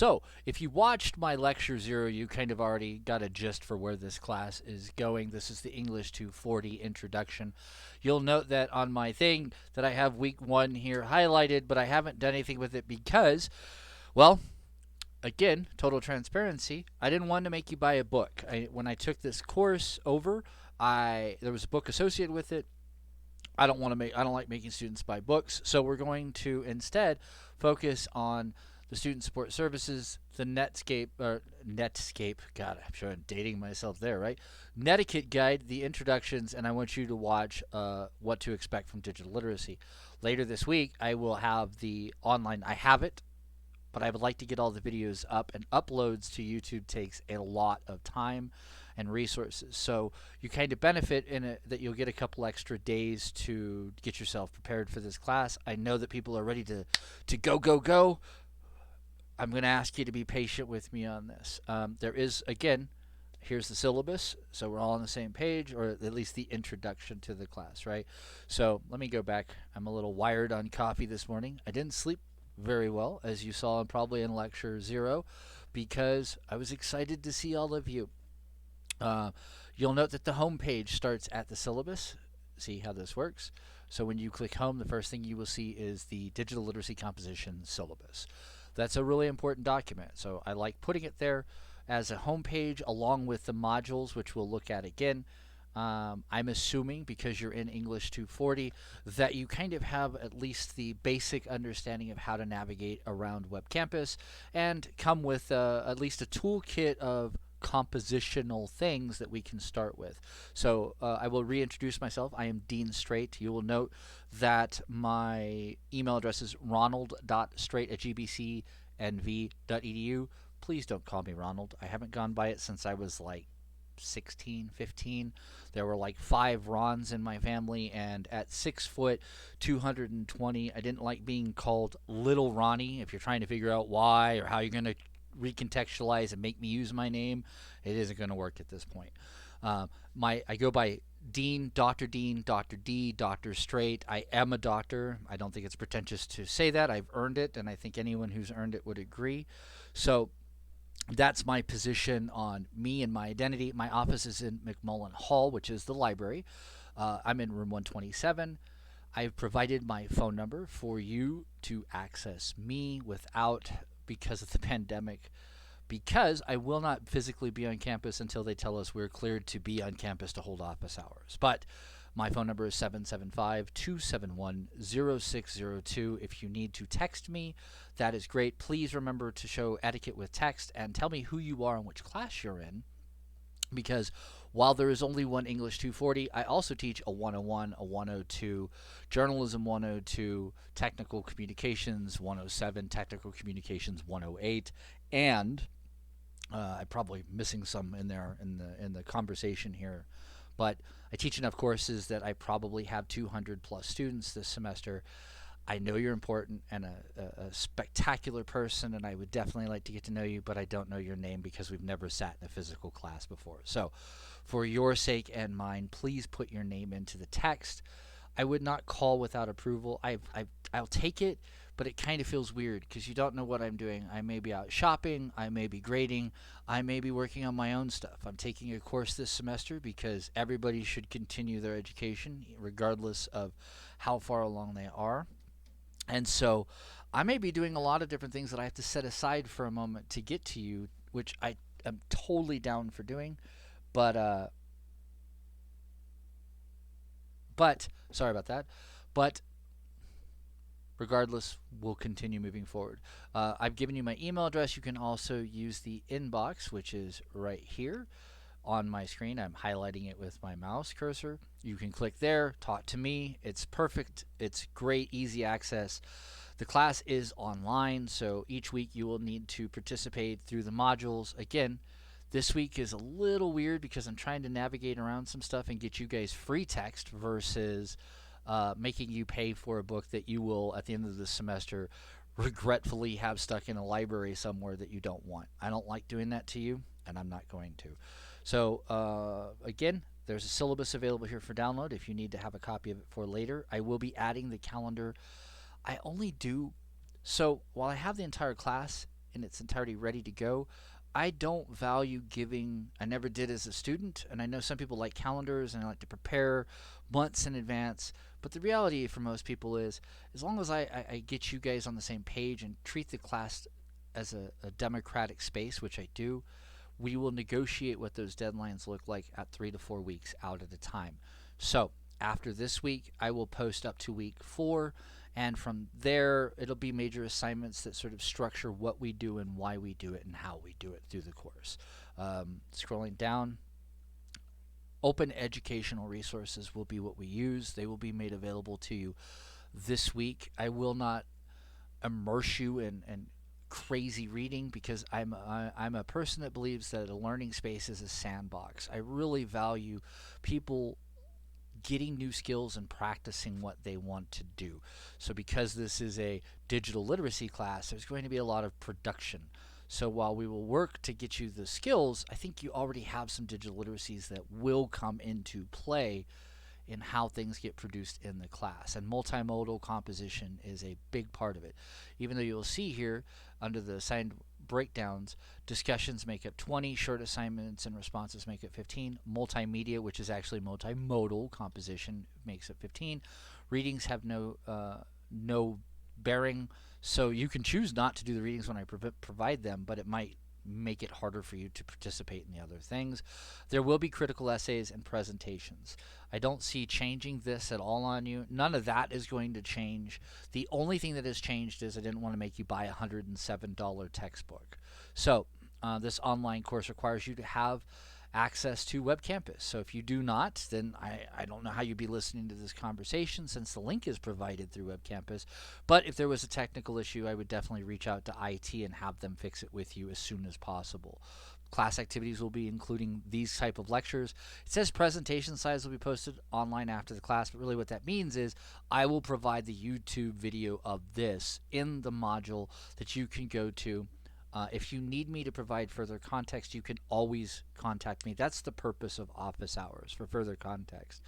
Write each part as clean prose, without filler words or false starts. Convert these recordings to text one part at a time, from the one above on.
So, if you watched my lecture 0, you kind of already got a gist for where this class is going. This is the English 240 introduction. You'll note that on my thing that I have week 1 here highlighted, but I haven't done anything with it because, well, again, total transparency, I didn't want to make you buy a book. When I took this course over, there was a book associated with it. I don't like making students buy books, so we're going to instead focus on the student support services, the Netscape. God, I'm sure I'm dating myself there, right? Netiquette guide, the introductions, and I want you to watch what to expect from digital literacy. Later this week, I will have the online. I have it, but I would like to get all the videos up, and uploads to YouTube takes a lot of time and resources. So you kind of benefit in it that you'll get a couple extra days to get yourself prepared for this class. I know that people are ready to go. I'm going to ask you to be patient with me on this. There is, again, here's the syllabus, so we're all on the same page, or at least the introduction to the class, right? So let me go back. I'm a little wired on coffee this morning. I didn't sleep very well, as you saw probably in lecture 0, because I was excited to see all of you. You'll note that the home page starts at the syllabus. See how this works? So when you click home, the first thing you will see is the digital literacy composition syllabus. That's a really important document, so I like putting it there as a home page along with the modules, which we'll look at again. I'm assuming, because you're in English 240, that you kind of have at least the basic understanding of how to navigate around Web Campus and come with at least a toolkit of compositional things that we can start with. So I will reintroduce myself. I am Dean Straight. You will note that my email address is ronald.straight@gbcnv.edu. Please don't call me Ronald. I haven't gone by it since I was like 16, 15. There were like 5 Rons in my family, and at 6 foot 220, I didn't like being called Little Ronnie. If you're trying to figure out why or how you're going to recontextualize and make me use my name, it isn't going to work at this point. I go by Dean, Dr. D, Dr. Straight. I am a doctor. I don't think it's pretentious to say that. I've earned it, and I think anyone who's earned it would agree. So that's my position on me and my identity. My office is in McMullen Hall, which is the library. I'm in room 127. I've provided my phone number for you to access me because of the pandemic, because I will not physically be on campus until they tell us we're cleared to be on campus to hold office hours. But my phone number is 775-271-0602. If you need to text me, that is great. Please remember to show etiquette with text and tell me who you are and which class you're in, because while there is only one English 240, I also teach a 101, a 102, journalism 102, technical communications 107, technical communications 108, and I'm probably missing some in there in the conversation here, but I teach enough courses that I probably have 200 plus students this semester. I know you're important and a spectacular person, and I would definitely like to get to know you, but I don't know your name because we've never sat in a physical class before. So for your sake and mine, please put your name into the text. I would not call without approval. I'll take it, but it kind of feels weird because you don't know what I'm doing. I may be out shopping, I may be grading, I may be working on my own stuff. I'm taking a course this semester because everybody should continue their education regardless of how far along they are. And so I may be doing a lot of different things that I have to set aside for a moment to get to you, which I am totally down for doing. But sorry about that. But regardless, we'll continue moving forward. I've given you my email address. You can also use the inbox, which is right here on my screen. I'm highlighting it with my mouse cursor. You can click there, talk to me. It's perfect. It's great, easy access. The class is online, so each week you will need to participate through the modules. Again, this week is a little weird because I'm trying to navigate around some stuff and get you guys free text versus making you pay for a book that you will, at the end of the semester, regretfully have stuck in a library somewhere that you don't want. I don't like doing that to you, and I'm not going to. So again, there's a syllabus available here for download if you need to have a copy of it for later. I will be adding the calendar. I only do so while I have the entire class, in its entirety ready to go. I don't value giving, I never did as a student, and I know some people like calendars and I like to prepare months in advance. But the reality for most people is, as long as I get you guys on the same page and treat the class as a democratic space, which I do, we will negotiate what those deadlines look like at 3 to 4 weeks out at a time. So after this week, I will post up to week 4. And from there, it'll be major assignments that sort of structure what we do and why we do it and how we do it through the course. Scrolling down, open educational resources will be what we use. They will be made available to you this week. I will not immerse you in crazy reading because I'm a person that believes that a learning space is a sandbox. I really value people getting new skills and practicing what they want to do. So because this is a digital literacy class, there's going to be a lot of production. So while we will work to get you the skills, I think you already have some digital literacies that will come into play in how things get produced in the class. And multimodal composition is a big part of it. Even though you'll see here under the assigned breakdowns, discussions make up 20, short assignments and responses make up 15, multimedia, which is actually multimodal composition, makes up 15. Readings have no bearing, so you can choose not to do the readings when I provide them, but it might make it harder for you to participate in the other things. There will be critical essays and presentations. I don't see changing this at all on you. None of that is going to change. The only thing that has changed is I didn't want to make you buy a $107 textbook. So this online course requires you to have access to Web Campus. So if you do not, then I don't know how you'd be listening to this conversation since the link is provided through Web Campus. But if there was a technical issue, I would definitely reach out to IT and have them fix it with you as soon as possible. Class activities will be including these type of lectures. It says presentation slides will be posted online after the class, but really what that means is I will provide the YouTube video of this in the module that you can go to. If you need me to provide further context, you can always contact me. That's the purpose of office hours, for further context.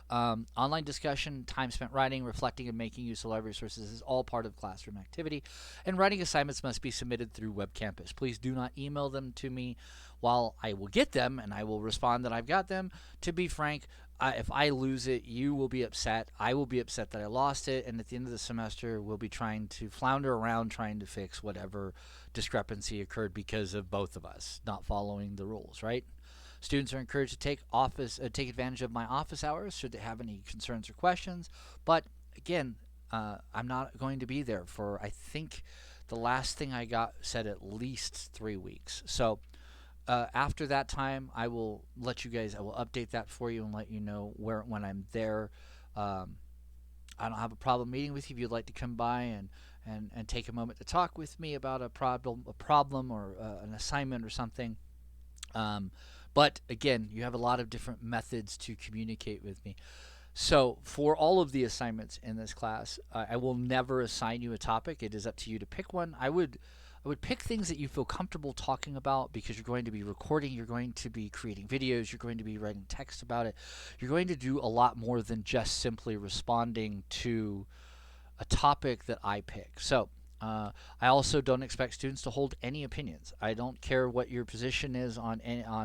Online discussion, time spent writing, reflecting, and making use of library resources is all part of classroom activity. And writing assignments must be submitted through Web Campus. Please do not email them to me. While I will get them and I will respond that I've got them, to be frank, if I lose it, you will be upset. I will be upset that I lost it. And at the end of the semester, we'll be trying to flounder around trying to fix whatever discrepancy occurred because of both of us not following the rules, right? Students are encouraged to take advantage of my office hours should they have any concerns or questions. But again, I'm not going to be there for, I think the last thing I got said at least 3 weeks. So after that time, I will let you guys, I will update that for you and let you know when I'm there. I don't have a problem meeting with you if you'd like to come by and take a moment to talk with me about a problem or an assignment or something. But again, you have a lot of different methods to communicate with me. So for all of the assignments in this class, I will never assign you a topic. It is up to you to pick one. I would pick things that you feel comfortable talking about because you're going to be recording, you're going to be creating videos, you're going to be writing text about it. You're going to do a lot more than just simply responding to a topic that I pick. So I also don't expect students to hold any opinions. I don't care what your position is on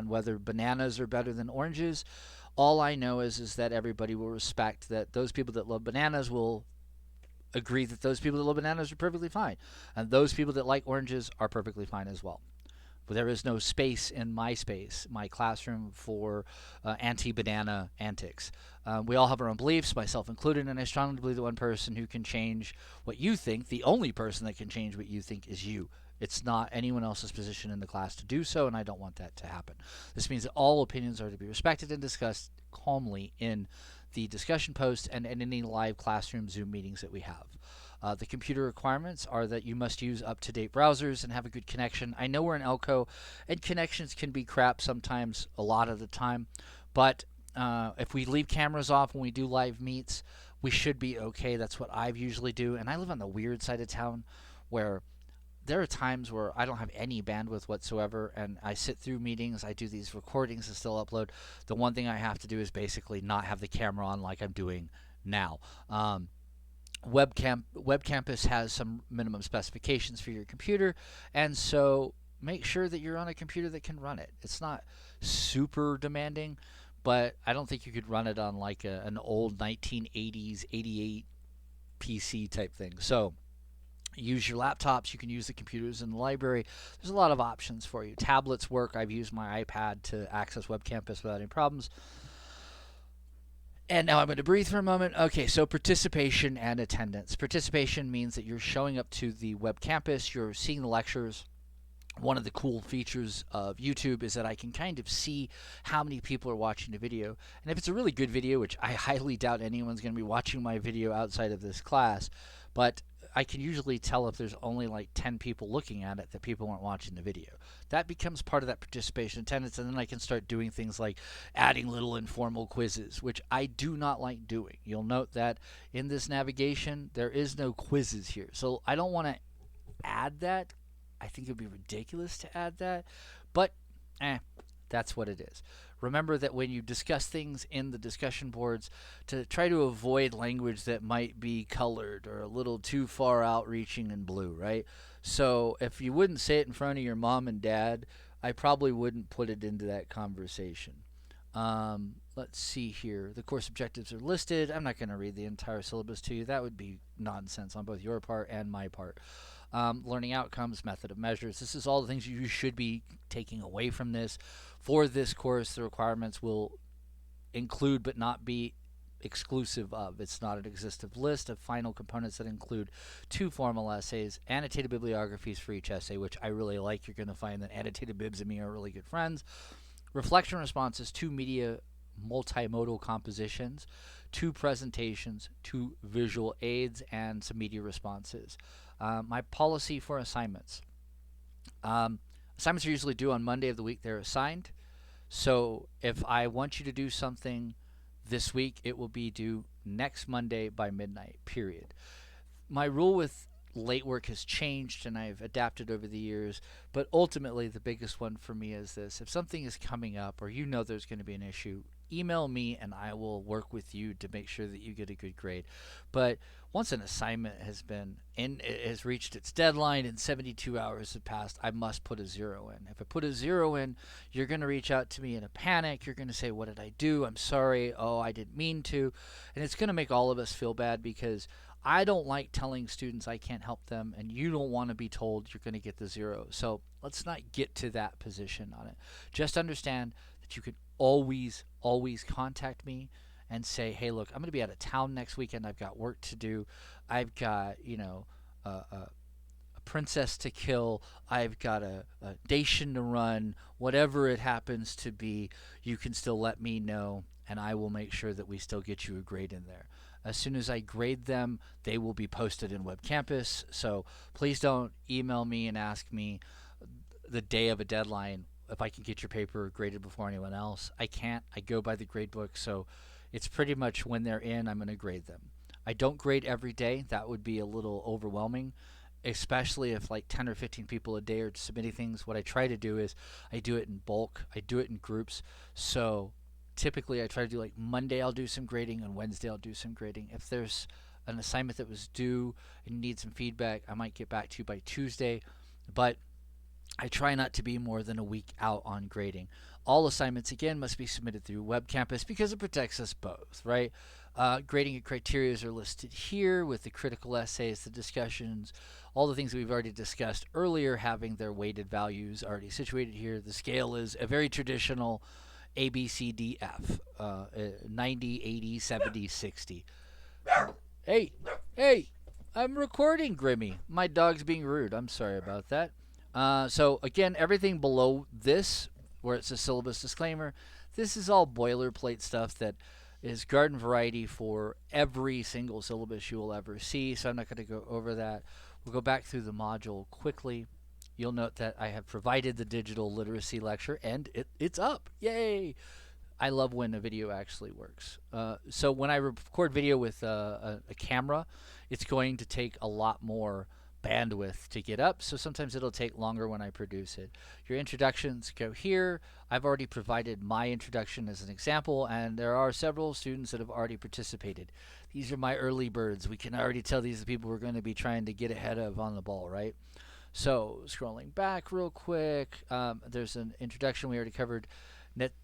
whether bananas are better than oranges. All I know is that everybody will respect that those people that love bananas will agree that those people that love bananas are perfectly fine. And those people that like oranges are perfectly fine as well. But there is no space in my classroom, for anti-banana antics. We all have our own beliefs, myself included, and I strongly believe the one person who can change what you think, the only person that can change what you think, is you. It's not anyone else's position in the class to do so, and I don't want that to happen. This means that all opinions are to be respected and discussed calmly in the discussion post and in any live classroom Zoom meetings that we have. The computer requirements are that you must use up-to-date browsers and have a good connection. I know we're in Elko, and connections can be crap sometimes, a lot of the time. But if we leave cameras off when we do live meets, we should be okay. That's what I usually do. And I live on the weird side of town where there are times where I don't have any bandwidth whatsoever, and I sit through meetings, I do these recordings and still upload. The one thing I have to do is basically not have the camera on like I'm doing now. Web Campus has some minimum specifications for your computer, and so make sure that you're on a computer that can run it. It's not super demanding, but I don't think you could run it on like an old 1980s 88 PC type thing. So use your laptops. You can use the computers in the library. There's a lot of options for you. Tablets work. I've used my iPad to access Web Campus without any problems. And now I'm going to breathe for a moment. Okay, so participation and attendance. Participation means that you're showing up to the web campus, you're seeing the lectures. One of the cool features of YouTube is that I can kind of see how many people are watching the video. And if it's a really good video, which I highly doubt anyone's going to be watching my video outside of this class, but I can usually tell if there's only like 10 people looking at it that people aren't watching the video. That becomes part of that participation attendance, and then I can start doing things like adding little informal quizzes, which I do not like doing. You'll note that in this navigation, there is no quizzes here. So I don't want to add that. I think it would be ridiculous to add that, but that's what it is. Remember that when you discuss things in the discussion boards, to try to avoid language that might be colored or a little too far outreaching in blue, right? So if you wouldn't say it in front of your mom and dad, I probably wouldn't put it into that conversation. Let's see here. The course objectives are listed. I'm not going to read the entire syllabus to you. That would be nonsense on both your part and my part. Learning outcomes, method of measures. This is all the things you should be taking away from this. For this course, the requirements will include but not be exclusive of. It's not an exhaustive list of final components that include 2 formal essays, annotated bibliographies for each essay, which I really like. You're going to find that annotated bibs and me are really good friends. Reflection responses, 2 media multimodal compositions, 2 presentations, 2 visual aids, and some media responses. My policy for assignments. Assignments are usually due on Monday of the week they're assigned. So if I want you to do something this week, it will be due next Monday by midnight, period. My rule with late work has changed and I've adapted over the years, but ultimately the biggest one for me is this. If something is coming up or you know there's going to be an issue, email me and I will work with you to make sure that you get a good grade. But once an assignment has reached its deadline and 72 hours have passed, I must put a 0 in. If I put a 0 in, you're going to reach out to me in a panic. You're going to say, what did I do? I'm sorry. Oh, I didn't mean to. And it's going to make all of us feel bad because I don't like telling students I can't help them, and you don't want to be told you're going to get the 0. So let's not get to that position on it. Just understand that you can always contact me and say, hey, look, I'm going to be out of town next weekend. I've got work to do. I've got, a princess to kill. I've got a station to run. Whatever it happens to be, you can still let me know, and I will make sure that we still get you a grade in there. As soon as I grade them, they will be posted in Web Campus. So please don't email me and ask me the day of a deadline if I can get your paper graded before anyone else. I can't. I go by the grade book. So it's pretty much when they're in, I'm going to grade them. I don't grade every day. That would be a little overwhelming, especially if like 10 or 15 people a day are submitting things. What I try to do is I do it in bulk. I do it in groups. So typically I try to do like Monday I'll do some grading and Wednesday I'll do some grading. If there's an assignment that was due and you need some feedback, I might get back to you by Tuesday, but I try not to be more than a week out on grading. All assignments, again, must be submitted through Web Campus because it protects us both, right? Grading and criteria are listed here with the critical essays, the discussions, all the things that we've already discussed earlier, having their weighted values already situated here. The scale is a very traditional A, B, C, D, F, 90, 80, 70, 60. Hey, I'm recording, Grimmy. My dog's being rude. I'm sorry about that. So again, everything below this, where it's a syllabus disclaimer, this is all boilerplate stuff that is garden variety for every single syllabus you will ever see, so I'm not going to go over that. We'll go back through the module quickly. You'll note that I have provided the digital literacy lecture, and it's up. Yay! I love when a video actually works. So when I record video with a camera, it's going to take a lot more bandwidth to get up, so sometimes it'll take longer when I produce it. Your introductions go here. I've already provided my introduction as an example, and there are several students that have already participated. These are my early birds. We can already tell these are the people we're going to be trying to get ahead of on the ball, right? So scrolling back real quick, there's an introduction we already covered.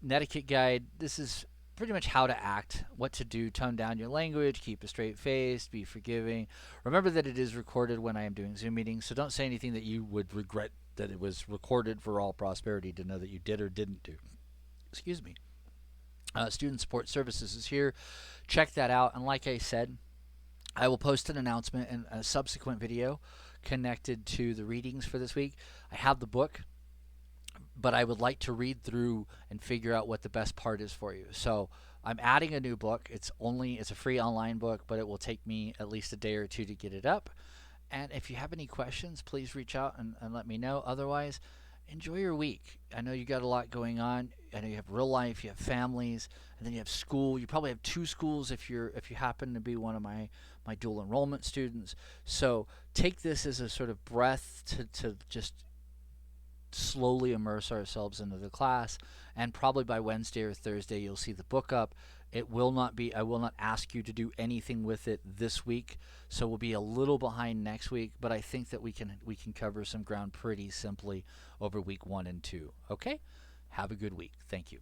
Netiquette guide. This is pretty much how to act, what to do, tone down your language, keep a straight face, be forgiving. Remember that it is recorded when I am doing Zoom meetings, so don't say anything that you would regret that it was recorded for all prosperity to know that you did or didn't do. Excuse me. Student Support Services is here. Check that out. And like I said, I will post an announcement in a subsequent video connected to the readings for this week. I have the book, but I would like to read through and figure out what the best part is for you. So I'm adding a new book. It's a free online book, but it will take me at least a day or two to get it up. And if you have any questions, please reach out and let me know. Otherwise, enjoy your week. I know you got a lot going on. I know you have real life, you have families, and then you have school. You probably have two schools if you happen to be one of my dual enrollment students. So take this as a sort of breath to just slowly immerse ourselves into the class, and probably by Wednesday or Thursday you'll see the book up. I will not ask you to do anything with it this week, so we'll be a little behind next week, but I think that we can cover some ground pretty simply over week 1 and 2. Okay? Have a good week. Thank you.